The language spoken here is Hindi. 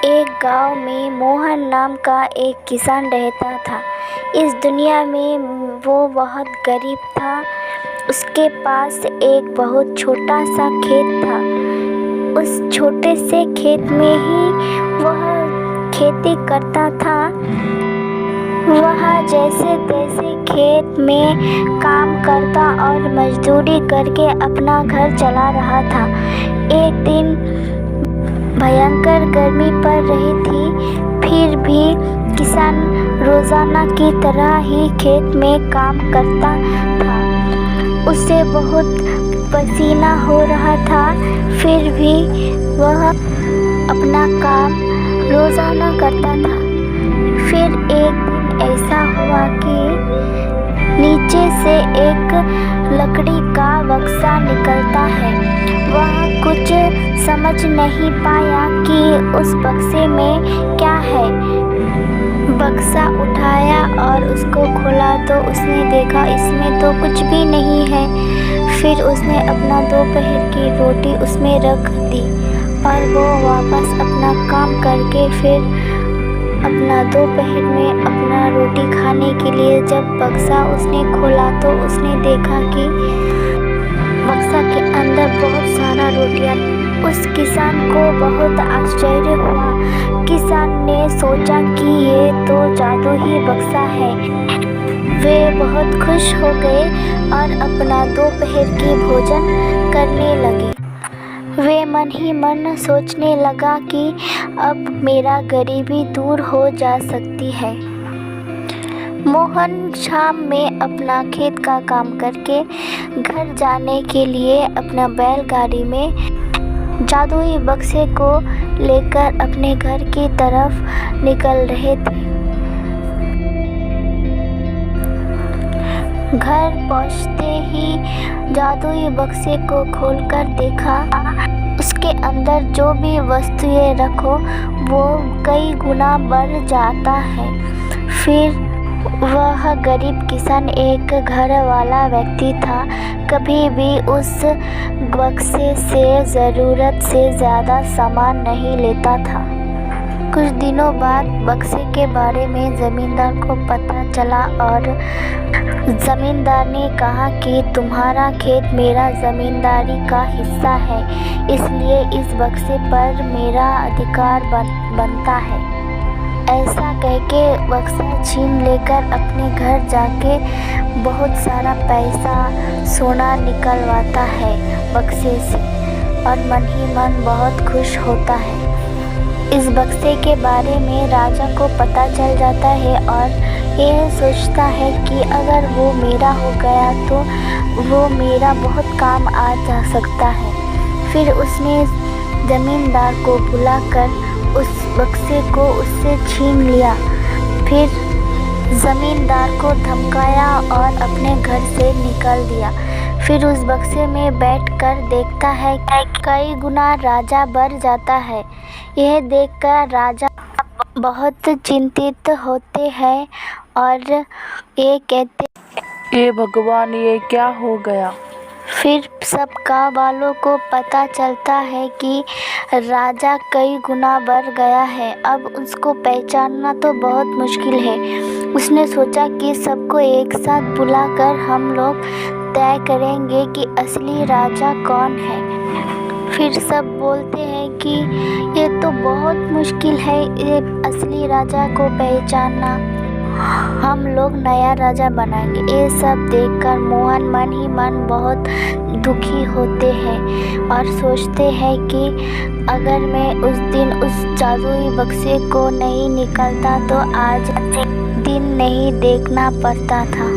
एक गांव में मोहन नाम का एक किसान रहता था। इस दुनिया में वो बहुत गरीब था। उसके पास एक बहुत छोटा सा खेत था। उस छोटे से खेत में ही वह खेती करता था। वह जैसे तैसे खेत में काम करता और मजदूरी करके अपना घर चला रहा था। एक दिन भयंकर गर्मी पड़ रही थी, फिर भी किसान रोजाना की तरह ही खेत में काम करता था। उसे बहुत पसीना हो रहा था, फिर भी वह अपना काम रोजाना करता था। फिर एक दिन ऐसा हुआ कि नीचे से एक लकड़ी का बक्सा निकलता है। वह कुछ समझ नहीं पाया कि उस बक्से में क्या है। बक्सा उठाया और उसको खोला तो उसने देखा इसमें तो कुछ भी नहीं है। फिर उसने अपना दोपहर की रोटी उसमें रख दी और वो वापस अपना काम करके फिर अपना दोपहर में अपना रोटी खाने के लिए जब बक्सा उसने खोला तो उसने देखा कि बक्सा के अंदर बहुत सारा रोटियां। उस किसान को बहुत आश्चर्य हुआ। किसान ने सोचा कि ये तो जादू ही बक्सा है। वे बहुत खुश हो गए और अपना दोपहर की भोजन करने लगे। वे मन ही मन सोचने लगा कि अब मेरा गरीबी दूर हो जा सकती है। मोहन शाम में अपना खेत का काम करके घर जाने के लिए अपना बैलगाड़ी में जादुई बक्से को लेकर अपने घर की तरफ निकल रहे थे। घर पहुंचते ही जादुई बक्से को खोलकर देखा। उसके अंदर जो भी वस्तुएं रखो वो कई गुना बढ़ जाता है। फिर वह गरीब किसान एक घर वाला व्यक्ति था, कभी भी उस बक्से से ज़रूरत से ज़्यादा सामान नहीं लेता था। कुछ दिनों बाद बक्से के बारे में ज़मींदार को पता चला और ज़मींदार ने कहा कि तुम्हारा खेत मेरा ज़मींदारी का हिस्सा है, इसलिए इस बक्से पर मेरा अधिकार बनता है। ऐसा कहके बक्सा छीन लेकर अपने घर जाके बहुत सारा पैसा सोना निकलवाता है बक्से से और मन ही मन बहुत खुश होता है। इस बक्से के बारे में राजा को पता चल जाता है और यह सोचता है कि अगर वो मेरा हो गया तो वो मेरा बहुत काम आ जा सकता है। फिर उसने ज़मींदार को बुलाकर उस बक्से को उससे छीन लिया। फिर ज़मींदार को धमकाया और अपने घर से निकाल दिया। फिर उस बक्से में बैठकर देखता है कि कई गुना राजा बढ़ जाता है। यह देखकर राजा बहुत चिंतित होते हैं और ये कहते, हे भगवान, ये क्या हो गया। फिर सब गाँव वालों को पता चलता है कि राजा कई गुना बढ़ गया है। अब उसको पहचानना तो बहुत मुश्किल है। उसने सोचा कि सबको एक साथ बुलाकर हम लोग तय करेंगे कि असली राजा कौन है। फिर सब बोलते हैं कि ये तो बहुत मुश्किल है ये असली राजा को पहचानना, हम लोग नया राजा बनाएंगे। ये सब देखकर मोहन मन ही मन बहुत दुखी होते हैं और सोचते हैं कि अगर मैं उस दिन उस जादुई बक्से को नहीं निकालता तो आज दिन नहीं देखना पड़ता था।